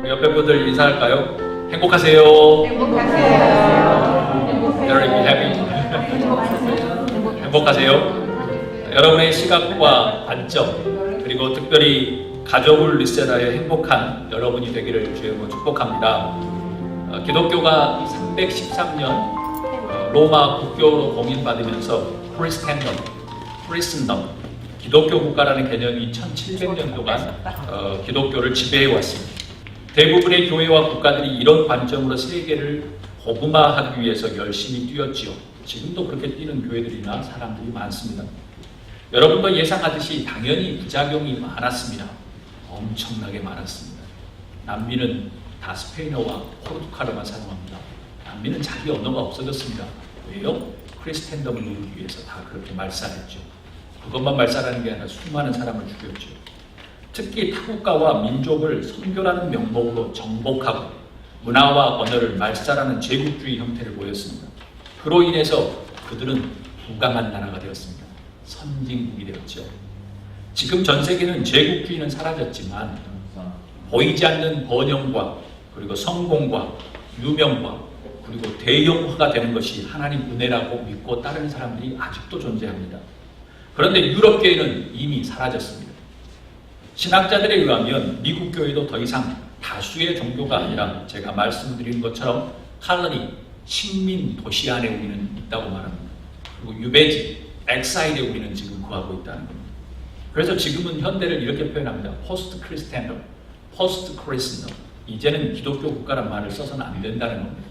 우리 옆에 분들 인사할까요? 행복하세요. 행복하세요. Very happy. 행복하세요. 여러분의 시각과 관점, 그리고 특별히 가족을 리셋하여 행복한 여러분이 되기를 주의 이름으로 축복합니다. 기독교가 313년 로마 국교로 공인받으면서 크리스텐덤, 기독교 국가라는 개념이 1700년 동안 기독교를 지배해왔습니다. 대부분의 교회와 국가들이 이런 관점으로 세계를 복음화하기 위해서 열심히 뛰었지요. 지금도 그렇게 뛰는 교회들이나 사람들이 많습니다. 여러분도 예상하듯이 당연히 부작용이 많았습니다. 엄청나게 많았습니다. 난민은 다 스페인어와 포르투갈어만 사용합니다. 난민은 자기 언어가 없어졌습니다. 왜요? 크리스텐덤을 누르기 위해서 다 그렇게 말살했죠. 그것만 말살하는 게 아니라 수많은 사람을 죽였죠. 특히 타국가와 민족을 선교라는 명목으로 정복하고 문화와 언어를 말살하는 제국주의 형태를 보였습니다. 그로 인해서 그들은 부강한 나라가 되었습니다. 선진국이 되었죠. 지금 전 세계는 제국주의는 사라졌지만 보이지 않는 번영과 그리고 성공과 유명과 그리고 대형화가 되는 것이 하나님 은혜라고 믿고 따르는 사람들이 아직도 존재합니다. 그런데 유럽교회는 이미 사라졌습니다. 신학자들에 의하면 미국 교회도 더 이상 다수의 종교가 아니라 제가 말씀드린 것처럼 칼로니, 식민 도시 안에 우리는 있다고 말합니다. 그리고 유배지, 엑사일에 우리는 지금 거하고 있다는 겁니다. 그래서 지금은 현대를 이렇게 표현합니다. 포스트 크리스텐덤, 포스트 크리스텐덤. 이제는 기독교 국가란 말을 써서는 안 된다는 겁니다.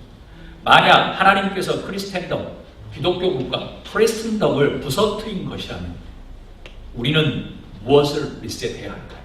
만약 하나님께서 크리스텐덤, 기독교 국가, 크리스텐덤을 부서뜨린 것이라면 우리는 무엇을 리셋해야 할까요?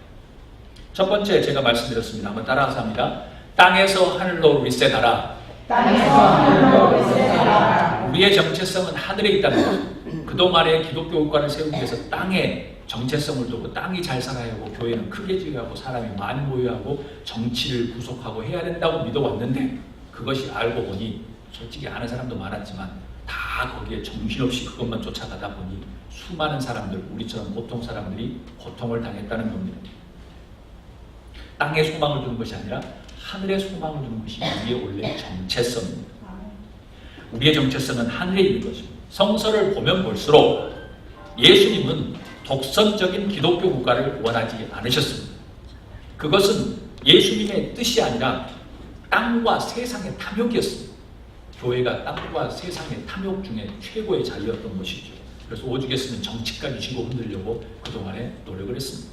첫 번째 제가 말씀드렸습니다. 한번 따라서 합니다. 땅에서 하늘로 리셋하라. 땅에서 하늘로 리셋하라. 우리의 정체성은 하늘에 있다는 것. 그동안의 기독교 국가를 세우기 위해서 땅에 정체성을 두고 땅이 잘 살아야 하고 교회는 크게 지어야 하고 사람이 많이 모여야 하고 정치를 구속하고 해야 된다고 믿어왔는데 그것이 알고 보니 솔직히 아는 사람도 많았지만 다 거기에 정신없이 그것만 쫓아가다 보니 수많은 사람들, 우리처럼 보통 사람들이 고통을 당했다는 겁니다. 땅에 소망을 두는 것이 아니라 하늘에 소망을 두는 것이 우리의 원래 정체성입니다. 우리의 정체성은 하늘에 있는 것입니다. 성서를 보면 볼수록 예수님은 독선적인 기독교 국가를 원하지 않으셨습니다. 그것은 예수님의 뜻이 아니라 땅과 세상의 탐욕이었습니다. 교회가 땅과 세상의 탐욕 중에 최고의 자리였던 것이죠. 그래서 오죽 했으면 정치까지 쥐고 흔들려고 그동안에 노력을 했습니다.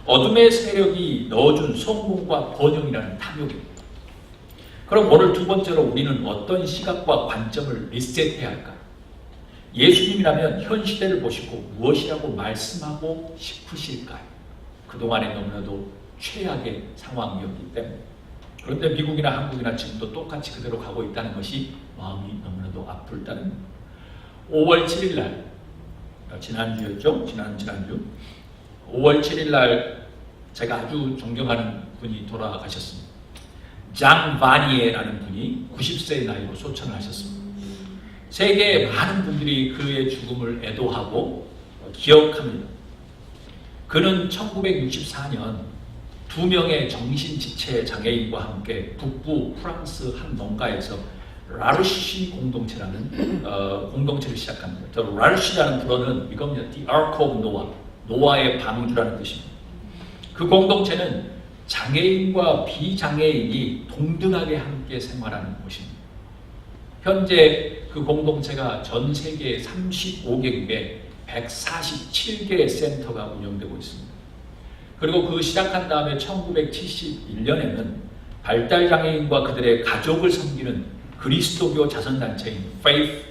어둠의 세력이 넣어준 성공과 번영이라는 탐욕입니다. 그럼 오늘 두 번째로 우리는 어떤 시각과 관점을 리셋해야 할까? 예수님이라면 현 시대를 보시고 무엇이라고 말씀하고 싶으실까요? 그동안에 너무나도 최악의 상황이었기 때문에. 그런데 미국이나 한국이나 지금도 똑같이 그대로 가고 있다는 것이 마음이 너무나도 아플다는 5월 7일 날 지난주였죠? 지난주 5월 7일 날 제가 아주 존경하는 분이 돌아가셨습니다. 장 바니에라는 분이 90세의 나이로 소천을 하셨습니다. 세계의 많은 분들이 그의 죽음을 애도하고 기억합니다. 그는 1964년 2명의 정신지체 장애인과 함께 북부 프랑스 한 농가에서 라르시 공동체라는 공동체를 시작합니다. 라르시라는 불어는 이겁니다. The Ark of Noah, 노아의 방주라는 뜻입니다. 그 공동체는 장애인과 비장애인이 동등하게 함께 생활하는 곳입니다. 현재 그 공동체가 전 세계 35개국에 147개의 센터가 운영되고 있습니다. 그리고 그 시작한 다음에 1971년에는 발달장애인과 그들의 가족을 섬기는 그리스도교 자선단체인 Faith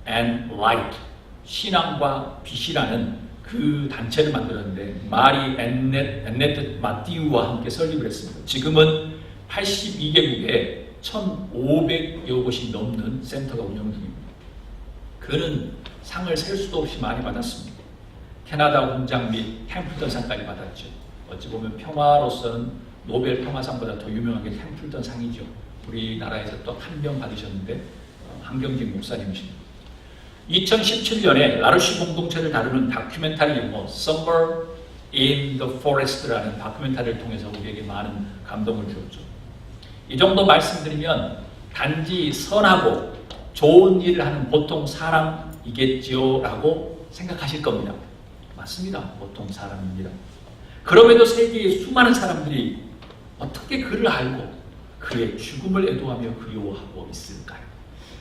and Light, 신앙과 빛이라는 그 단체를 만들었는데 마리 앤네트 마티우와 함께 설립을 했습니다. 지금은 82개국에 1,500여 곳이 넘는 센터가 운영 중입니다. 그는 상을 셀 수도 없이 많이 받았습니다. 캐나다 훈장 및 템플턴상까지 받았죠. 어찌 보면 평화로서는 노벨 평화상보다 더 유명한 게 템플턴 상이죠. 우리나라에서 또 한 명 받으셨는데 한경직 목사님이십니다. 2017년에 라르시 공동체를 다루는 다큐멘터리 영화 Summer in the Forest라는 다큐멘터리를 통해서 우리에게 많은 감동을 주었죠. 이 정도 말씀드리면 단지 선하고 좋은 일을 하는 보통 사람이겠지요 라고 생각하실 겁니다. 맞습니다. 보통 사람입니다. 그럼에도 세계의 수많은 사람들이 어떻게 그를 알고 그의 죽음을 애도하며 그리워하고 있을까요?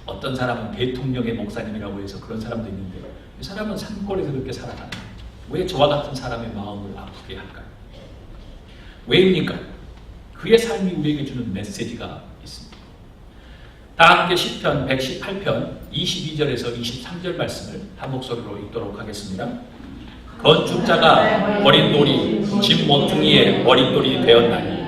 어떤 사람은 대통령의 목사님이라고 해서 그런 사람도 있는데 이 사람은 산골에서 그렇게 살아가는 거예요. 왜 저와 같은 사람의 마음을 아프게 할까요? 왜입니까? 그의 삶이 우리에게 주는 메시지가 있습니다. 다 함께 시편 118편 22절에서 23절 말씀을 한 목소리로 읽도록 하겠습니다. 건축자가 버린 돌이 집 모퉁이의 머릿돌이 되었나니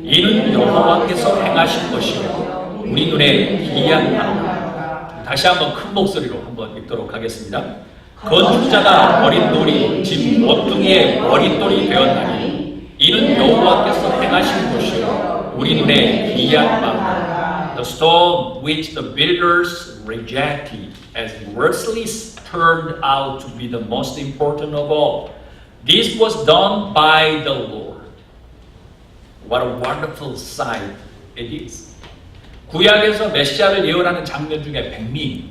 이는 여호와께서 행하신 것이요 우리 눈에 기이한 바. 다시 한번 큰 목소리로 한번 읽도록 하겠습니다. 건축자가 버린 돌이 집 모퉁이의 머릿돌이 되었나니 이는 여호와께서 행하신 것이요 우리 눈에 기이한 바. The stone which the builders rejected as worthless turned out to be the most important of all. This was done by the Lord. What a wonderful sight it is. 구약에서 메시아를 예언하는 장면 중에 백미,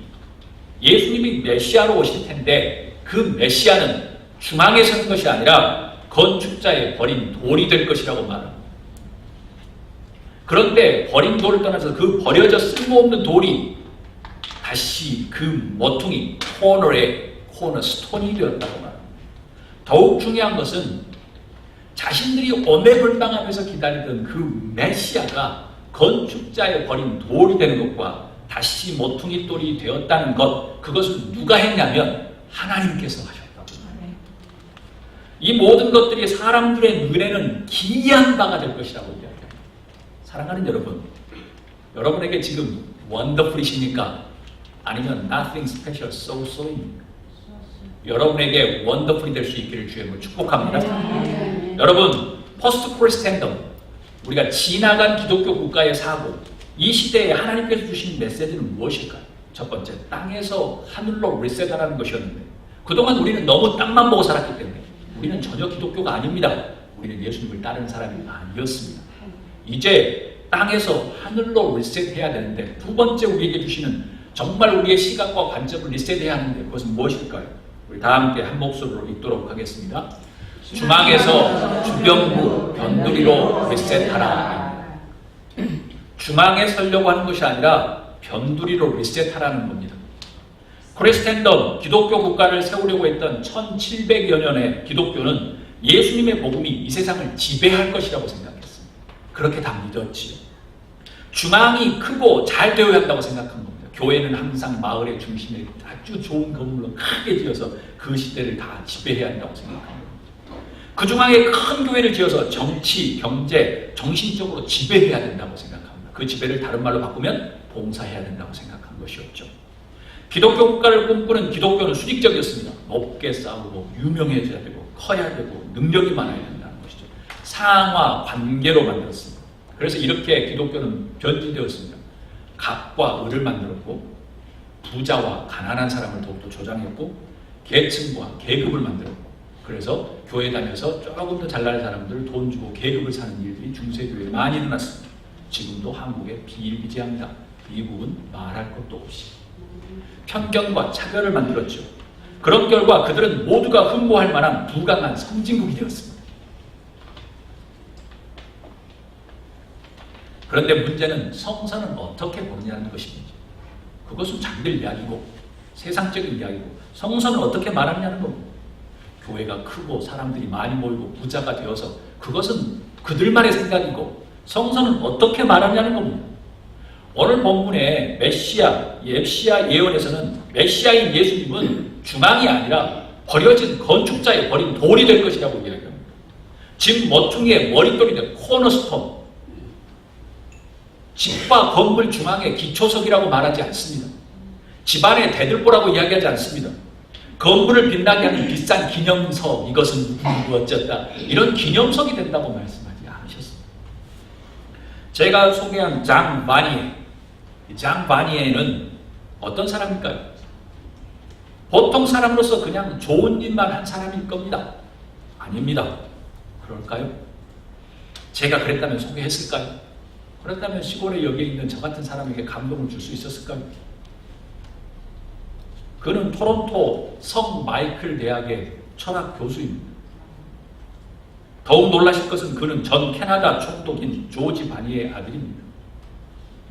예수님이 메시아로 오실 텐데 그 메시아는 중앙에 선 것이 아니라 건축자의 버린 돌이 될 것이라고 말합니다. 그런데 버린 돌을 떠나서 그 버려져 쓸모없는 돌이 다시 그 모퉁이 코너의 코너스톤이 되었다고 말합니다. 더욱 중요한 것은 자신들이 오매불망하면서 기다리던 그 메시아가 건축자의 버린 돌이 되는 것과 다시 모퉁이 돌이 되었다는 것, 그것을 누가 했냐면 하나님께서 하셨다고 말해요. 이 모든 것들이 사람들의 눈에는 기이한 바가 될 것이라고 이야기합니다. 사랑하는 여러분, 여러분에게 지금 원더풀이십니까? 아니면 nothing special, so-so입니까? 여러분에게 원더풀이 될 수 있기를 주님을 축복합니다. 여러분, 포스트 크리스텐덤, 우리가 지나간 기독교 국가의 사고, 이 시대에 하나님께서 주신 메시지는 무엇일까요? 첫 번째, 땅에서 하늘로 리셋하라는 것이었는데 그동안 우리는 너무 땅만 보고 살았기 때문에 우리는 전혀 기독교가 아닙니다. 우리는 예수님을 따르는 사람이 아니었습니다. 이제 땅에서 하늘로 리셋해야 되는데 두 번째 우리에게 주시는 정말 우리의 시각과 관점을 리셋해야 하는데 그것은 무엇일까요? 우리 다 함께 한 목소리로 읽도록 하겠습니다. 중앙에서 주변부 변두리로 리셋하라. 중앙에 서려고 하는 것이 아니라 변두리로 리셋하라는 겁니다. 크리스텐덤, 기독교 국가를 세우려고 했던 1700여 년의 기독교는 예수님의 복음이 이 세상을 지배할 것이라고 생각했습니다. 그렇게 다 믿었지요. 중앙이 크고 잘 되어야 한다고 생각한 겁니다. 교회는 항상 마을의 중심에 아주 좋은 건물로 크게 지어서 그 시대를 다 지배해야 한다고 생각합니다. 그 중앙에 큰 교회를 지어서 정치, 경제, 정신적으로 지배해야 된다고 생각합니다. 그 지배를 다른 말로 바꾸면 봉사해야 된다고 생각한 것이었죠. 기독교 국가를 꿈꾸는 기독교는 수직적이었습니다. 높게 싸우고 유명해져야 되고 커야 되고 능력이 많아야 된다는 것이죠. 상하 관계로 만들었습니다. 그래서 이렇게 기독교는 변질되었습니다. 갑과 을을 만들었고 부자와 가난한 사람을 더욱더 조장했고 계층과 계급을 만들었고 그래서 교회 다녀서 조금 더 잘나는 사람들 돈 주고 계급을 사는 일들이 중세교회에 많이 일어났습니다. 지금도 한국에 비일비재합니다. 미국은 말할 것도 없이 편견과 차별을 만들었죠. 그런 결과 그들은 모두가 흠모할 만한 부강한 선진국이 되었습니다. 그런데 문제는 성서는 어떻게 보느냐는 것입니다. 그것은 자기들 이야기고 세상적인 이야기고 성서는 어떻게 말하느냐는 겁니다. 교회가 크고 사람들이 많이 모이고 부자가 되어서 그것은 그들만의 생각이고 성서는 어떻게 말하느냐는 겁니다. 오늘 본문의 메시아 예언에서는 메시아인 예수님은 중앙이 아니라 버려진 건축자의 버린 돌이 될 것이라고 이야기합니다. 집 모퉁이의 머릿돌이 된 코너스톤, 집과 건물 중앙의 기초석이라고 말하지 않습니다. 집안의 대들보라고 이야기하지 않습니다. 건물을 빛나게 하는 비싼 기념석, 이것은 누구 어쩌다 이런 기념석이 된다고 말씀하지 않으셨습니다. 제가 소개한 장 바니에는 어떤 사람일까요? 보통 사람으로서 그냥 좋은 일만 한 사람일 겁니다. 아닙니다. 그럴까요? 제가 그랬다면 소개했을까요? 그렇다면 시골에 여기에 있는 저 같은 사람에게 감동을 줄 수 있었을까요? 그는 토론토 성 마이클 대학의 철학 교수입니다. 더욱 놀라실 것은 그는 전 캐나다 총독인 조지 바니의 아들입니다.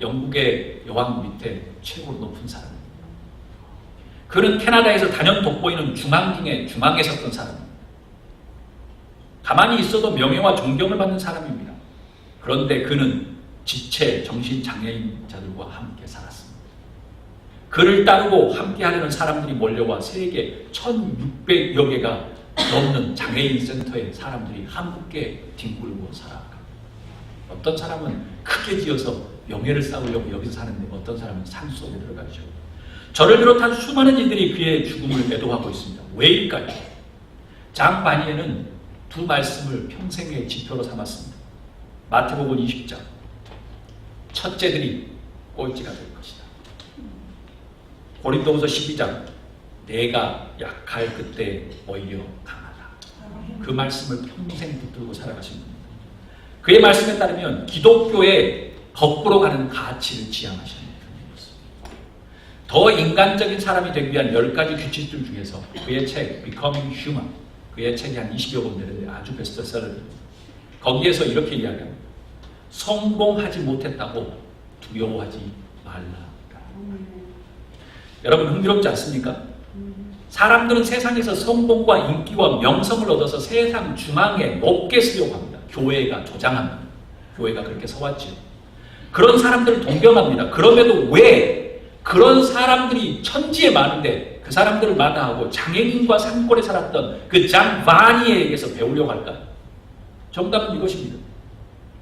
영국의 여왕 밑에 최고로 높은 사람입니다. 그는 캐나다에서 단연 돋보이는 중앙궁의 중앙에 섰던 사람입니다. 가만히 있어도 명예와 존경을 받는 사람입니다. 그런데 그는 지체 정신장애인자들과 함께 살았습니다. 그를 따르고 함께하려는 사람들이 몰려와 세계 1600여 개가 넘는 장애인 센터에 사람들이 함께 뒹굴고 살아갑니다. 어떤 사람은 크게 지어서 명예를 쌓으려고 여기서 사는데 어떤 사람은 산속에 들어가죠. 저를 비롯한 수많은 이들이 그의 죽음을 애도하고 있습니다. 왜일까요? 장 바니에는 두 말씀을 평생의 지표로 삼았습니다. 마태복음 20장 첫째들이 꼴찌가 될 것이다. 고린도후서 12장 내가 약할 그때 오히려 강하다. 그 말씀을 평생 붙들고 살아가신 겁니다. 그의 말씀에 따르면 기독교의 거꾸로 가는 가치를 지향하시는 분이었습니다. 더 인간적인 사람이 되기 위한 10가지 규칙들 중에서 그의 책 Becoming Human, 그의 책이 한 20여 권 되는데 아주 베스트셀러입니다. 거기에서 이렇게 이야기합니다. 성공하지 못했다고 두려워하지 말라. 여러분 흥미롭지 않습니까? 사람들은 세상에서 성공과 인기와 명성을 얻어서 세상 중앙에 높게 쓰려고 합니다. 교회가 조장합니다. 교회가 그렇게 서왔죠. 그런 사람들을 동경합니다. 그럼에도 왜 그런 사람들이 천지에 많은데 그 사람들을 마다하고 장애인과 산골에 살았던 그 장 바니에게서 배우려고 할까요? 정답은 이것입니다.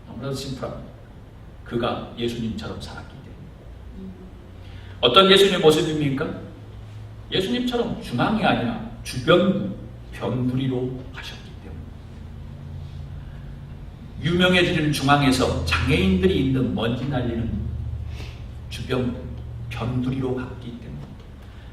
너무나도 심플합니다. 그가 예수님처럼 살았기 때문에. 어떤 예수님의 모습입니까? 예수님처럼 중앙이 아니라 주변 변두리로 가셨기 때문에. 유명해지는 중앙에서 장애인들이 있는 먼지 날리는 주변 변두리로 갔기 때문에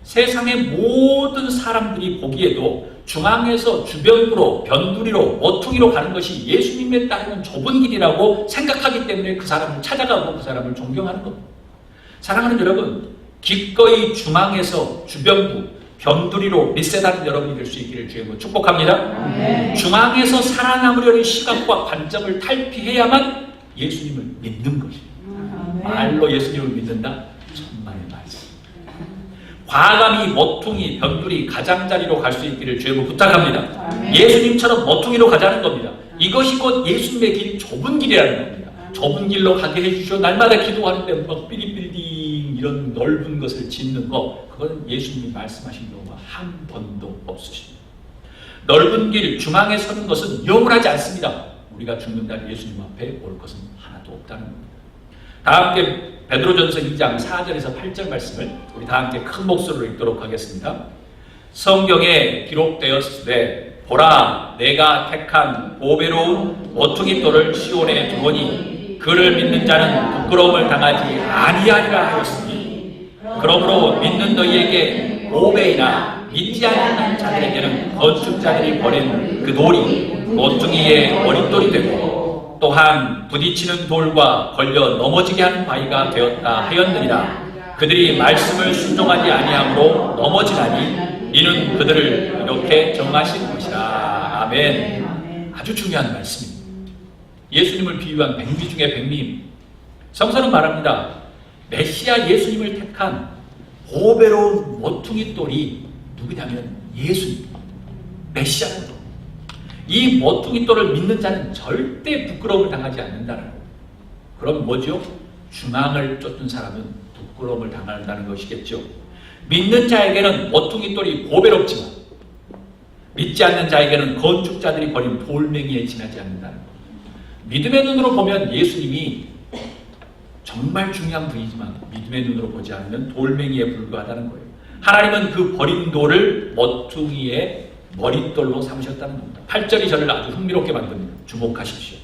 세상의 모든 사람들이 보기에도 중앙에서 주변으로 변두리로 모퉁이로 가는 것이 예수님에 따르는 좁은 길이라고 생각하기 때문에 그 사람을 찾아가고 그 사람을 존경하는 겁니다. 사랑하는 여러분, 기꺼이 중앙에서 주변부 변두리로 밑세다는 여러분이 될 수 있기를 주님으로 축복합니다. 네. 중앙에서 살아남으려는 시각과 관점을 탈피해야만 예수님을 믿는 것입니다. 말로 예수님을 믿는다? 천만의 말씀. 과감히 모퉁이, 변두리, 가장자리로 갈 수 있기를 주님으로 부탁합니다. 예수님처럼 모퉁이로 가자는 겁니다. 이것이 곧 예수님의 길, 좁은 길이라는 겁니다. 좁은 길로 가게 해주시오. 날마다 기도하는데 막 삐리삐리 이런 넓은 것을 짓는 거, 그건 예수님이 말씀하신 경우가 한 번도 없으십니다. 넓은 길, 중앙에 서는 것은 영원하지 않습니다. 우리가 죽는 날 예수님 앞에 올 것은 하나도 없다는 겁니다. 다 함께 베드로전서 2장 4절에서 8절 말씀을 우리 다 함께 큰 목소리로 읽도록 하겠습니다. 성경에 기록되었으되 보라 내가 택한 보배로운 모퉁이 돌을 시온에 두거니 그를 믿는 자는 부끄러움을 당하지 아니하리라 하였으니 그러므로 믿는 너희에게 보배이나 믿지 않는 자들에게는 건축자들이 버린 그 돌이 모퉁이의 머릿돌이 되고 또한 부딪히는 돌과 걸려 넘어지게 하는 바위가 되었다 하였느니라. 그들이 말씀을 순종하지 아니함으로 넘어지나니 이는 그들을 이렇게 정하신 것이라. 아멘. 아주 중요한 말씀입니다. 예수님을 비유한 백미 중에 백미입니다. 성서는 말합니다. 메시아 예수님을 택한 보배로운 모퉁이 돌이 누구냐면 예수님, 메시아는 또. 이 모퉁이 돌을 믿는 자는 절대 부끄러움을 당하지 않는다는 거예요. 그럼 뭐죠? 중앙을 쫓는 사람은 부끄러움을 당한다는 것이겠죠. 믿는 자에게는 모퉁이 돌이 보배롭지만 믿지 않는 자에게는 건축자들이 버린 돌멩이에 지나지 않는다는 거예요. 믿음의 눈으로 보면 예수님이 정말 중요한 분이지만 믿음의 눈으로 보지 않으면 돌멩이에 불과하다는 거예요. 하나님은 그 버린 돌을 모퉁이의 머릿돌로 삼으셨다는 겁니다. 8절이 저를 아주 흥미롭게 만듭니다. 주목하십시오.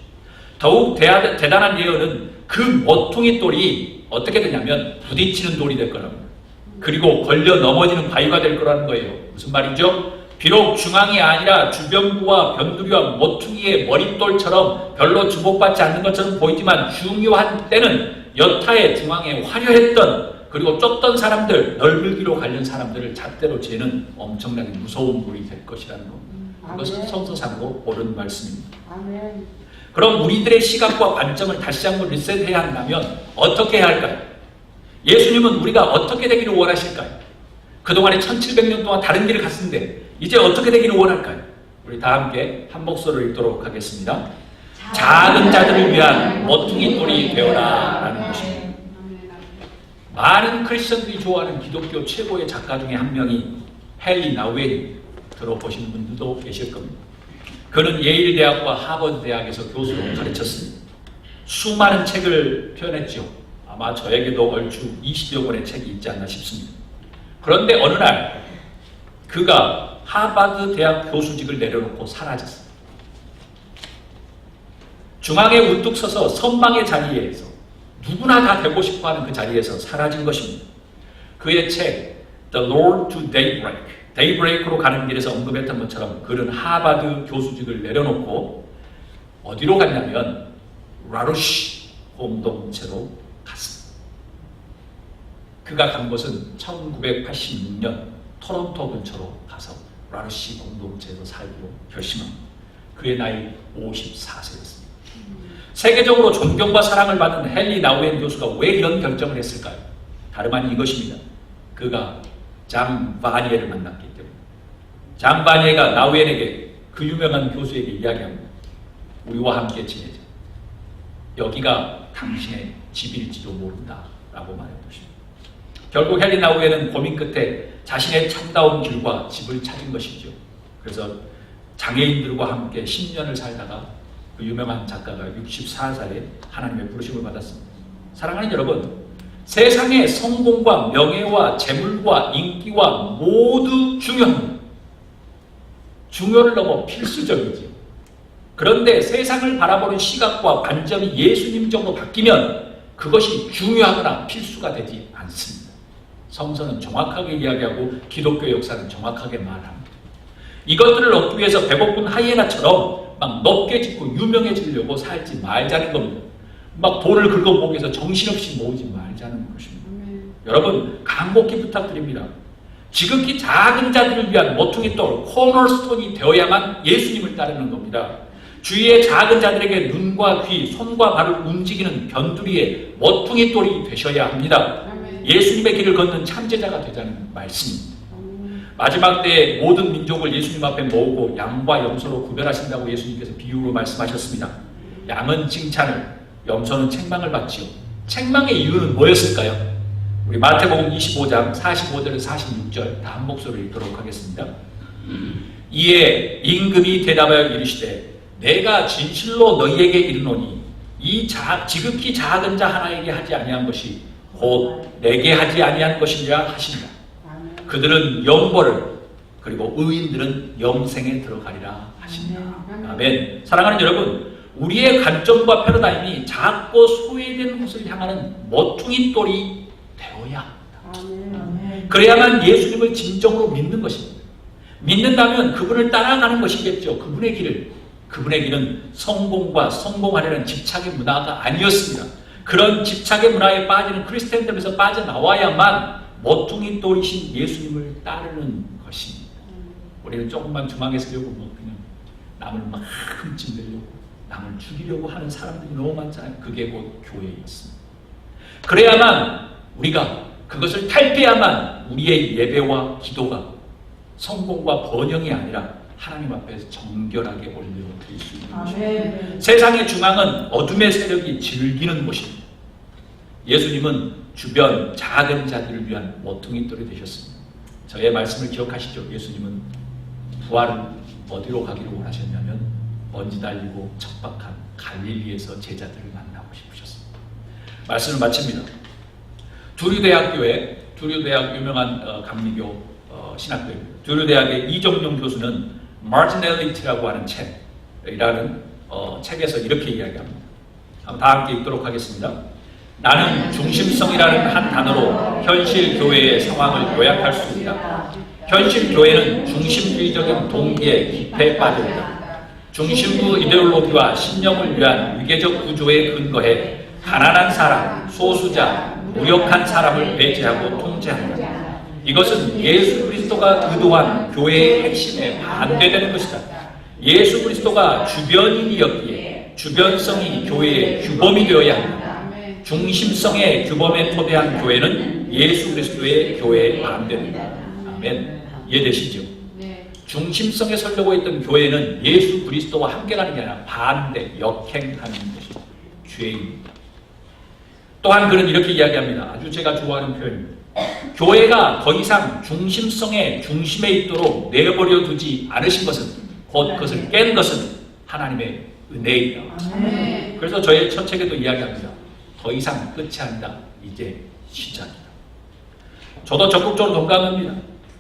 더욱 대단한 예언은 그 모퉁이 돌이 어떻게 되냐면 부딪히는 돌이 될 거랍니다. 그리고 걸려 넘어지는 바위가 될 거라는 거예요. 무슨 말이죠? 비록 중앙이 아니라 주변부와 변두리와 모퉁이의 머릿돌처럼 별로 주목받지 않는 것처럼 보이지만 중요한 때는 여타의 중앙에 화려했던 그리고 쫓던 사람들, 널불기로 관련 사람들을 잣대로 재는 엄청나게 무서운 불이 될 것이라는 것. 그것은 성서상으로 옳은 말씀입니다. 아멘. 그럼 우리들의 시각과 관점을 다시 한번 리셋해야 한다면 어떻게 해야 할까요? 예수님은 우리가 어떻게 되기를 원하실까요? 그동안에 1700년 동안 다른 길을 갔는데 이제 어떻게 되기를 원할까요? 우리 다 함께 한 목소리를 읽도록 하겠습니다. 작은 자들을 위한 모퉁이 돌이 되어라 라는 것입니다. 많은 크리스천들이 좋아하는 기독교 최고의 작가 중에 한 명이 헨리 나우엔, 들어보시는 분들도 계실 겁니다. 그는 예일 대학과 하버드 대학에서 교수로 가르쳤습니다. 수많은 책을 펴냈죠. 아마 저에게도 얼추 20여 권의 책이 있지 않나 싶습니다. 그런데 어느 날 그가 하버드 대학 교수직을 내려놓고 사라졌습니다. 중앙에 우뚝 서서 선방의 자리에서 누구나 다 되고 싶어하는 그 자리에서 사라진 것입니다. 그의 책 The Road to Daybreak, 데이브레이크로 가는 길에서 언급했던 것처럼 그는 하버드 교수직을 내려놓고 어디로 갔냐면 라루시 공동체로 갔습니다. 그가 간 곳은 1986년 토론토 근처로 가서 라루시 공동체에서 살기로 결심합니다. 그의 나이 54세였습니다. 세계적으로 존경과 사랑을 받는 헨리 나우엔 교수가 왜 이런 결정을 했을까요? 다름 아닌 이것입니다. 그가 장 바니에를 만났기 때문에. 장 바니에가 나우엔에게, 그 유명한 교수에게 이야기합니다. 우리와 함께 지내자. 여기가 당신의 집일지도 모른다 라고 말했습니다. 결국 헨리 나우엔은 고민 끝에 자신의 참다운 길과 집을 찾은 것이죠. 그래서 장애인들과 함께 10년을 살다가 그 유명한 작가가 64살에 하나님의 부르심을 받았습니다. 사랑하는 여러분, 세상의 성공과 명예와 재물과 인기와 모두 중요합니다. 중요를 넘어 필수적이죠. 그런데 세상을 바라보는 시각과 관점이 예수님적으로 바뀌면 그것이 중요하거나 필수가 되지 않습니다. 성서는 정확하게 이야기하고 기독교 역사는 정확하게 말합니다. 이것들을 얻기 위해서 배고픈 하이에나처럼 막 높게 짓고 유명해지려고 살지 말자는 겁니다. 막 돈을 긁어모으기 위해서 정신없이 모으지 말자는 것입니다. 여러분, 간곡히 부탁드립니다. 지극히 작은 자들을 위한 모퉁이 돌, 코너스톤이 되어야만 예수님을 따르는 겁니다. 주위의 작은 자들에게 눈과 귀, 손과 발을 움직이는 변두리의 모퉁이 돌이 되셔야 합니다. 예수님의 길을 걷는 참제자가 되자는 말씀입니다. 마지막 때에 모든 민족을 예수님 앞에 모으고 양과 염소로 구별하신다고 예수님께서 비유로 말씀하셨습니다. 양은 칭찬을, 염소는 책망을 받지요. 책망의 이유는 뭐였을까요? 우리 마태복음 25장 45절에서 46절 다 한 목소리를 읽도록 하겠습니다. 이에 임금이 대답하여 이르시되 내가 진실로 너희에게 이르노니 이 지극히 작은 자 하나에게 하지 아니한 것이 곧 내게 하지 아니한 것이니라 하신다. 그들은 영벌을, 그리고 의인들은 영생에 들어가리라 하신다. 아멘. 사랑하는 여러분, 우리의 관점과 패러다임이 작고 소외된 곳을 향하는 모퉁이 돌이 되어야 합니다. 그래야만 예수님을 진정으로 믿는 것입니다. 믿는다면 그분을 따라가는 것이겠죠. 그분의 길을. 그분의 길은 성공과 성공하려는 집착의 문화가 아니었습니다. 그런 집착의 문화에 빠지는 크리스찬들에서 빠져나와야만 모퉁이 돌이신 예수님을 따르는 것입니다. 우리는 조금만 중앙에 서려고 뭐 그냥 남을 막 흠집내려고, 남을 죽이려고 하는 사람들이 너무 많잖아요. 그게 곧 교회였습니다. 그래야만 우리가 그것을 탈피해야만 우리의 예배와 기도가 성공과 번영이 아니라 하나님 앞에서 정결하게 올려드릴 수 있는 것입니다. 세상의 중앙은 어둠의 세력이 즐기는 곳입니다. 예수님은 주변 작은 자들을 위한 모퉁이 돌이 되셨습니다. 저의 말씀을 기억하시죠? 예수님은 부활은 어디로 가기를 원하셨냐면 먼지 달리고 척박한 갈릴리에서 제자들을 만나고 싶으셨습니다. 말씀을 마칩니다. 두류대학 유명한 감리교 신학교입니다. 두류대학의 이정용 교수는 Marginality라고 하는 책이라는 책에서 이렇게 이야기합니다. 한번 다 함께 읽도록 하겠습니다. 나는 중심성이라는 한 단어로 현실 교회의 상황을 요약할 수 있다. 현실 교회는 중심주의적인 동기에 깊이 빠져 있다. 중심부 이데올로기와 신념을 위한 위계적 구조에 근거해 가난한 사람, 소수자, 무력한 사람을 배제하고 통제한다. 이것은 예수 그리스도가 의도한 교회의 핵심에 반대되는 것이다. 예수 그리스도가 주변인이었기에 주변성이 교회의 규범이 되어야 한다. 중심성의 규범에 토대한 교회는 예수 그리스도의 교회에 반대된다. 아멘. 이해되시죠? 중심성에 서려고 했던 교회는 예수 그리스도와 함께 가는 게 아니라 반대, 역행하는 것입니다. 죄입니다. 또한 그는 이렇게 이야기합니다. 아주 제가 좋아하는 표현입니다. 교회가 더 이상 중심성의 중심에 있도록 내버려 두지 않으신 것은, 곧 그것을 깬 것은 하나님의 은혜이다. 그래서 저의 첫 책에도 이야기합니다. 더 이상 끝이 아니다. 이제 시작이다. 저도 적극적으로 동감합니다.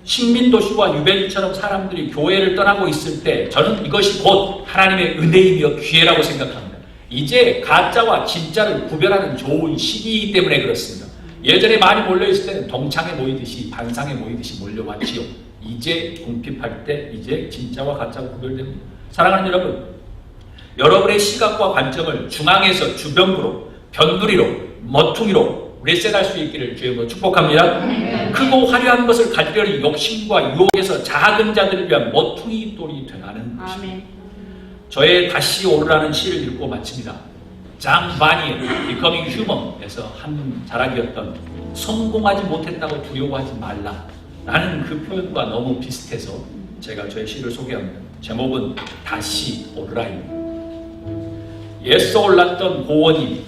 식민도시와 유배지처럼 사람들이 교회를 떠나고 있을 때 저는 이것이 곧 하나님의 은혜이며 기회라고 생각합니다. 이제 가짜와 진짜를 구별하는 좋은 시기이기 때문에 그렇습니다. 예전에 많이 몰려있을 때는 동창회 모이듯이 반상회 모이듯이 몰려왔지요. 이제 궁핍할 때 이제 진짜와 가짜가 구별됩니다. 사랑하는 여러분, 여러분의 시각과 관점을 중앙에서 주변부로, 변두리로, 머퉁이로 리셋할 수 있기를 주님으로 축복합니다. 크고 화려한 것을 가지려는 욕심과 유혹에서 작은 자들을 위한 머퉁이 돌이 되라는 것입니다. 저의 다시 오르라는 시를 읽고 마칩니다. 장 바니의 Becoming Human에서 한 자락이었던 성공하지 못했다고 두려워하지 말라 라는 그 표현과 너무 비슷해서 제가 저의 시를 소개합니다. 제목은 다시 오르라입니다. 예서 올랐던 고원이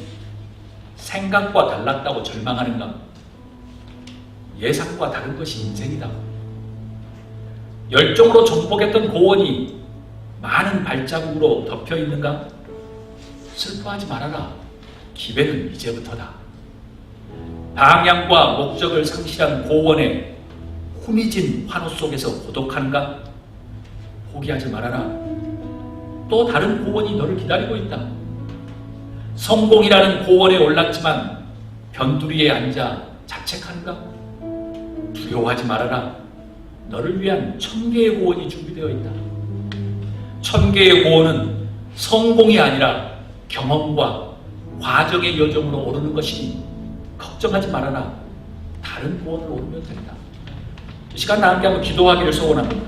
생각과 달랐다고 절망하는가? 예상과 다른 것이 인생이다. 열정으로 정복했던 고원이 많은 발자국으로 덮여 있는가? 슬퍼하지 말아라. 기회는 이제부터다. 방향과 목적을 상실한 고원의 후미진 환호 속에서 고독한가? 포기하지 말아라. 또 다른 고원이 너를 기다리고 있다. 성공이라는 고원에 올랐지만 변두리에 앉아 자책한가? 두려워하지 말아라. 너를 위한 1000개의 고원이 준비되어 있다. 1000개의 고원은 성공이 아니라 경험과 과정의 여정으로 오르는 것이니 걱정하지 말아라. 다른 고원을 오르면 된다. 이 시간 나함께 한번 기도하기를 소원합니다.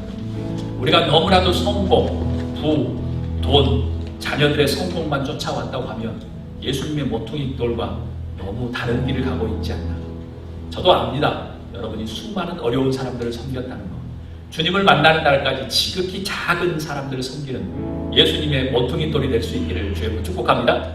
우리가 너무나도 성공, 부, 돈, 자녀들의 성공만 쫓아왔다고 하면 예수님의 모퉁이 돌과 너무 다른 길을 가고 있지 않나. 저도 압니다. 여러분이 수많은 어려운 사람들을 섬겼다는 것. 주님을 만나는 날까지 지극히 작은 사람들을 섬기는 예수님의 모퉁이 돌이 될 수 있기를 주님으로 축복합니다.